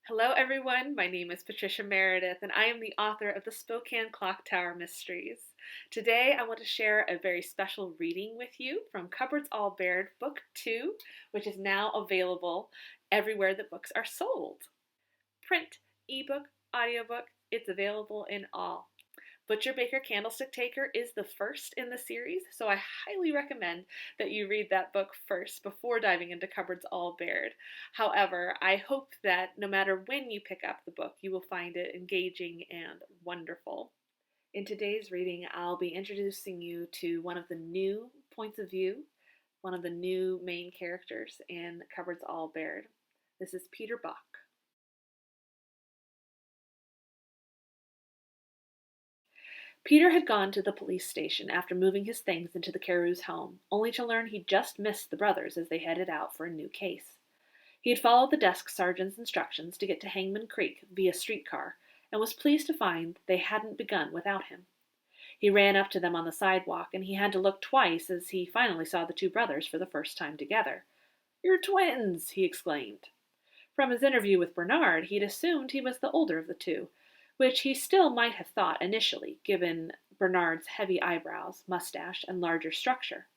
Hello, everyone. My name is Patricia Meredith, and I am the author of the Spokane Clock Tower Mysteries. Today, I want to share a very special reading with you from Cupboards All Bared, Book 2, which is now available everywhere that books are sold. Print, ebook, audiobook, it's available in all. Butcher Baker Candlestick Taker is the first in the series, so I highly recommend that you read that book first before diving into Cupboards All Bared. However, I hope that no matter when you pick up the book, you will find it engaging and wonderful. In today's reading, I'll be introducing you to one of the new points of view, one of the new main characters in Cupboards All Bared. This is Peter Bach. Peter had gone to the police station after moving his things into the Carews' home, only to learn he'd just missed the brothers as they headed out for a new case. He had followed the desk sergeant's instructions to get to Hangman Creek via streetcar, and was pleased to find they hadn't begun without him. He ran up to them on the sidewalk, and he had to look twice as he finally saw the two brothers for the first time together. "You're twins!" he exclaimed. From his interview with Bernard, he'd assumed he was the older of the two, which he still might have thought initially, given Bernard's heavy eyebrows, mustache, and larger structure.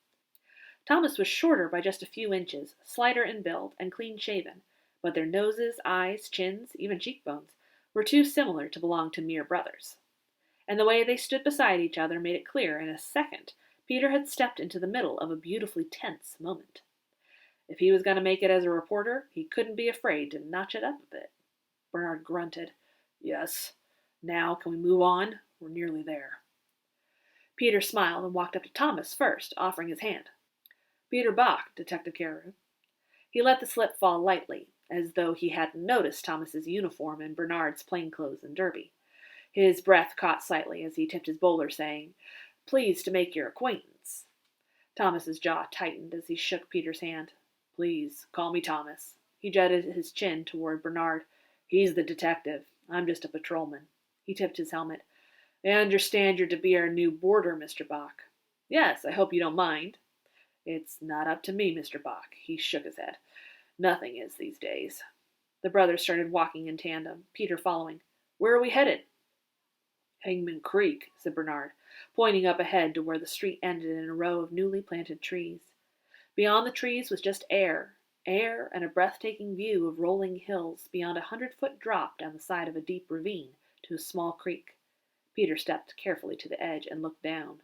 Thomas was shorter by just a few inches, slighter in build, and clean-shaven, but their noses, eyes, chins, even cheekbones, were too similar to belong to mere brothers. And the way they stood beside each other made it clear in a second Peter had stepped into the middle of a beautifully tense moment. If he was going to make it as a reporter, he couldn't be afraid to notch it up a bit. Bernard grunted. "Yes. Now, can we move on? We're nearly there." Peter smiled and walked up to Thomas first, offering his hand. "Peter Bach, Detective Carew." He let the slip fall lightly, as though he hadn't noticed Thomas's uniform and Bernard's plainclothes and derby. His breath caught slightly as he tipped his bowler, saying, "Pleased to make your acquaintance." Thomas's jaw tightened as he shook Peter's hand. "Please, call me Thomas." He jutted his chin toward Bernard. "He's the detective. I'm just a patrolman." He tipped his helmet. "I understand you're to be our new boarder, Mr. Bach." "Yes, I hope you don't mind." "It's not up to me, Mr. Bach." He shook his head. "Nothing is these days." The brothers started walking in tandem, Peter following. "Where are we headed?" "Hangman Creek," said Bernard, pointing up ahead to where the street ended in a row of newly planted trees. Beyond the trees was just air and a breathtaking view of rolling hills beyond a 100-foot drop down the side of a deep ravine to a small creek. Peter stepped carefully to the edge and looked down.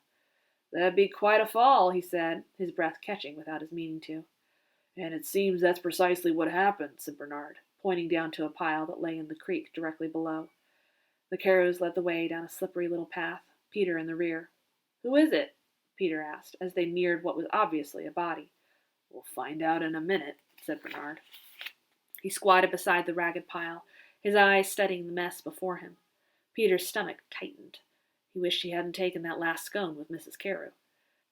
"That'd be quite a fall," he said, his breath catching without his meaning to. "And it seems that's precisely what happened," said Bernard, pointing down to a pile that lay in the creek directly below. The Carews led the way down a slippery little path, Peter in the rear. "Who is it?" Peter asked, as they neared what was obviously a body. "We'll find out in a minute," said Bernard. He squatted beside the ragged pile, his eyes studying the mess before him. Peter's stomach tightened. He wished he hadn't taken that last scone with Mrs. Carew.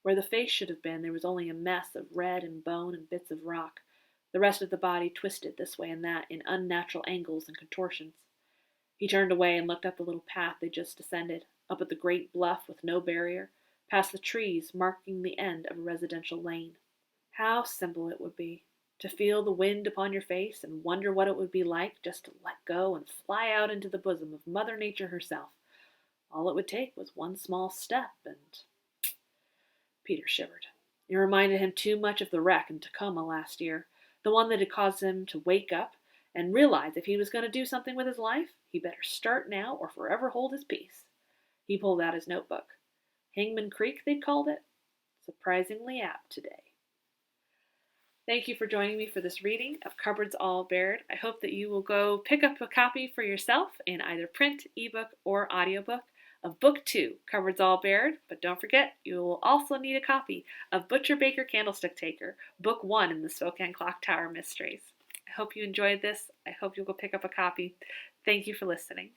Where the face should have been, there was only a mess of red and bone and bits of rock, the rest of the body twisted this way and that in unnatural angles and contortions. He turned away and looked up the little path they just descended, up at the great bluff with no barrier, past the trees marking the end of a residential lane. How simple it would be to feel the wind upon your face and wonder what it would be like just to let go and fly out into the bosom of Mother Nature herself. All it would take was one small step, and... Peter shivered. It reminded him too much of the wreck in Tacoma last year, the one that had caused him to wake up and realize if he was going to do something with his life, he better start now or forever hold his peace. He pulled out his notebook. Hangman Creek, they'd called it. Surprisingly apt today. Thank you for joining me for this reading of Cupboards All Bared. I hope that you will go pick up a copy for yourself in either print, ebook, or audiobook of Book 2, Cupboards All Bared. But don't forget, you will also need a copy of Butcher Baker Candlestick Taker, Book 1 in the Spokane Clock Tower Mysteries. I hope you enjoyed this. I hope you'll go pick up a copy. Thank you for listening.